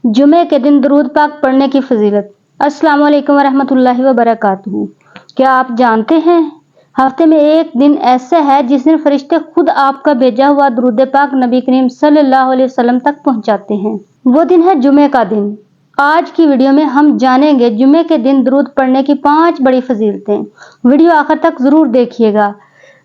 जुमे के दिन दरूद पाक पढ़ने की फजीलत। अस्सलाम वालेकुम वरहमतुल्लाहि वबरकातुहू। क्या आप जानते हैं हफ्ते में एक दिन ऐसा है जिस दिन फरिश्ते खुद आपका भेजा हुआ दरूद पाक नबी करीम सल्लल्लाहु अलैहि वसल्लम तक पहुंचाते हैं। वो दिन है जुमे का दिन। आज की वीडियो में हम जानेंगे जुमे के दिन दरूद पढ़ने की 5 बड़ी फजीलतें। वीडियो आखिर तक जरूर देखिएगा।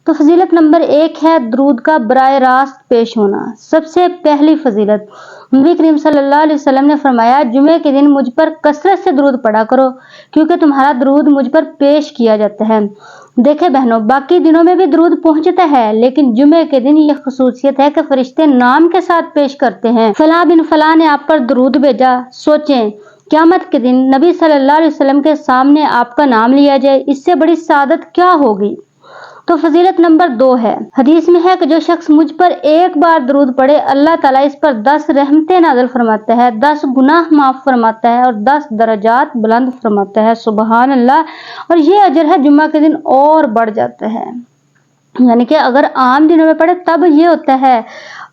तो फजीलत नंबर 1 है दरूद का बराह रास्त पेश होना। सबसे पहली फजीलत, नबी करीम सल्लल्लाहु अलैहि वसल्लम ने फरमाया, जुमे के दिन मुझ पर कसरत से दरूद पढ़ा करो क्योंकि तुम्हारा दरूद मुझ पर पेश किया जाता है। देखे बहनों, बाकी दिनों में भी दरूद पहुंचता है, लेकिन जुमे के दिन यह खसूसियत है कि फरिश्ते नाम के साथ पेश करते हैं। फला बिन फला ने आप पर दरूद भेजा। सोचें, क़यामत के दिन नबी सल्लल्लाहु अलैहि वसल्लम के सामने आपका नाम लिया जाए, इससे बड़ी सादत क्या होगी। तो फजीलत नंबर 2 है, हदीस में है कि जो शख्स मुझ पर एक बार दरूद पढ़े, अल्लाह ताला इस पर 10 रहमतें नाज़िल फरमाता है, 10 गुनाह माफ फरमाता है और 10 दर्जात बुलंद फरमाता है। सुबहान अल्लाह। और ये अजर है जुम्मा के दिन और बढ़ जाता है। यानी कि अगर आम दिनों में पढ़े तब ये होता है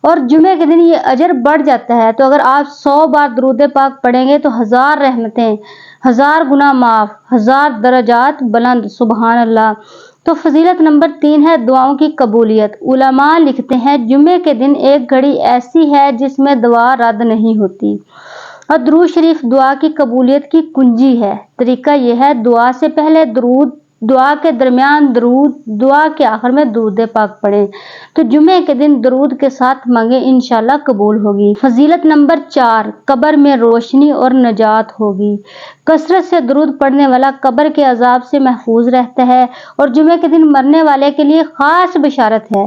और जुमे के दिन ये अजर बढ़ जाता है। तो अगर आप 100 बार दरूद पाक पढ़ेंगे तो 1000 रहमतें, 1000 गुनाह माफ, 1000 दर्जात बुलंद। सुबहान अल्लाह। तो फजीलत नंबर 3 है दुआओं की कबूलियत। उलमा लिखते हैं, जुमे के दिन एक घड़ी ऐसी है जिसमें दुआ रद्द नहीं होती और दुरूद शरीफ दुआ की कबूलियत की कुंजी है। तरीका यह है, दुआ से पहले दरूद, दुआ के दरमियान दरूद, दुआ के आखिर में दरूद पाक पढ़ें। तो जुमे के दिन दरूद के साथ मांगे, इंशाल्लाह कबूल होगी। फजीलत नंबर 4, कब्र में रोशनी और नजात होगी। कसरत से दरूद पढ़ने वाला कब्र के अजाब से महफूज रहता है और जुमे के दिन मरने वाले के लिए खास बशारत है।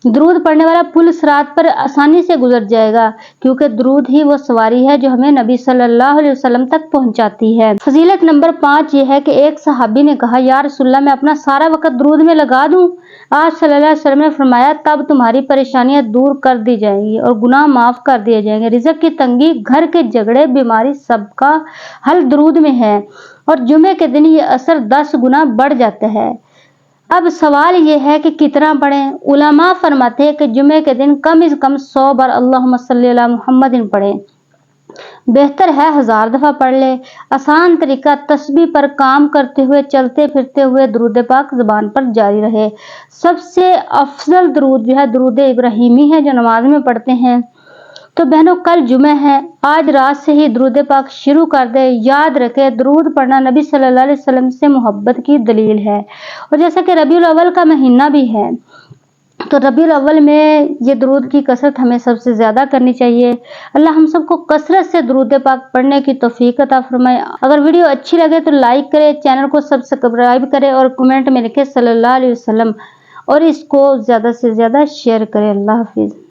दरूद पढ़ने वाला पुल सिरात पर आसानी से गुजर जाएगा क्योंकि दरूद ही वो सवारी है जो हमें नबी सल्लल्लाहु अलैहि वसल्लम तक पहुंचाती है। फजीलत नंबर 5 ये है कि एक सहाबी ने कहा, या रसूलल्लाह, मैं अपना सारा वक्त दरूद में लगा दूं। आज सल्लल्लाहु अलैहि वसल्लम ने फरमाया, तब तुम्हारी परेशानियां दूर कर दी जाएंगी और गुनाह माफ कर दिए जाएंगे। रिज़्क की तंगी, घर के झगड़े, बीमारी, सबका हल दरूद में है और जुमे के दिन ये असर 10 गुना बढ़ जाता है। अब सवाल ये है कि कितना पढ़ें। उलमा फरमाते हैं कि जुमे के दिन कम से कम 100 बार अल्लाहुम्मा सल्ली अला मुहम्मदिन पढ़ें। बेहतर है 1000 दफा पढ़ ले। आसान तरीका, तस्बीह पर काम करते हुए, चलते फिरते हुए दरूद पाक जुबान पर जारी रहे। सबसे अफजल दरूद जो है दरूद इब्राहिमी है जो नमाज में पढ़ते हैं। तो बहनों, कल जुमे है, आज रात से ही दरूद पाक शुरू कर दे। याद रखे, दरूद पढ़ना नबी सल्लल्लाहु अलैहि वसल्लम से मोहब्बत की दलील है। और जैसा कि रबीउल अव्वल का महीना भी है, तो रबीउल अव्वल में ये दरूद की कसरत हमें सबसे ज्यादा करनी चाहिए। अल्लाह हम सबको कसरत से दरूद पाक पढ़ने की तौफीक अता फरमाए। अगर वीडियो अच्छी लगे तो लाइक करें, चैनल को सब्सक्राइब करें और कमेंट में लिखे सल्लल्लाहु अलैहि वसल्लम और इसको ज्यादा से ज्यादा शेयर करें। अल्लाह हाफिज।